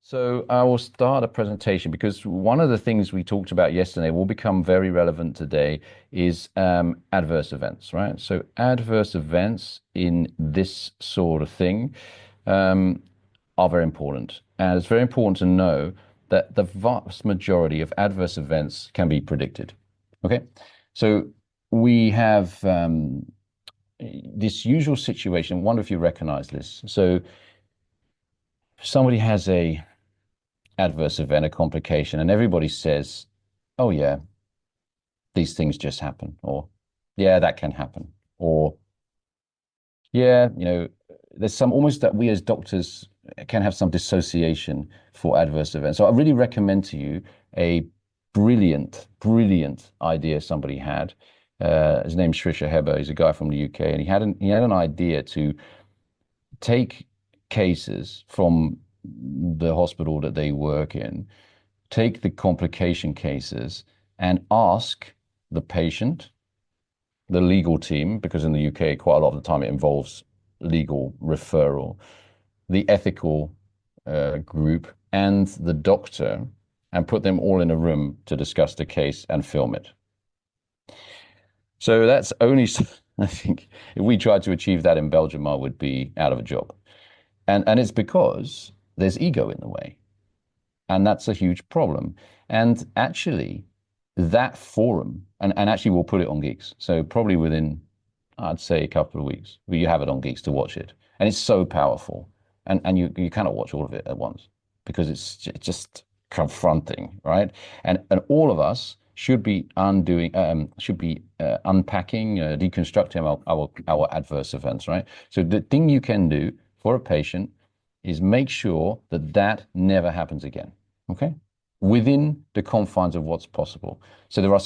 So I will start a presentation because one of the things we talked about yesterday will become very relevant today is adverse events, right? So adverse events in this sort of thing are very important. And it's very important to know that the vast majority of adverse events can be predicted. Okay, so we have this usual situation. I wonder if you recognize this. So somebody has a adverse event, a complication, and everybody says, oh yeah, these things just happen, or yeah, that can happen, or yeah, there's some almost that we as doctors can have some dissociation for adverse events. So I really recommend to you a brilliant idea somebody had. His name's Srisha Heber. He's a guy from the UK, and he had an idea to take cases from the hospital that they work in, take the complication cases and ask the patient, the legal team, because in the UK, quite a lot of the time it involves legal referral, the ethical group, and the doctor, and put them all in a room to discuss the case and film it. So that's only, I think, if we tried to achieve that in Belgium, I would be out of a job. And it's because there's ego in the way. And that's a huge problem. And actually, that forum, and actually we'll put it on Geeks. So probably within, I'd say, a couple of weeks, you have it on Geeks to watch it. And it's so powerful. And you cannot watch all of it at once because it's just confronting, right? And all of us should be unpacking, deconstructing our adverse events, right? So the thing you can do for a patient is make sure that that never happens again, okay? Within the confines of what's possible. So there are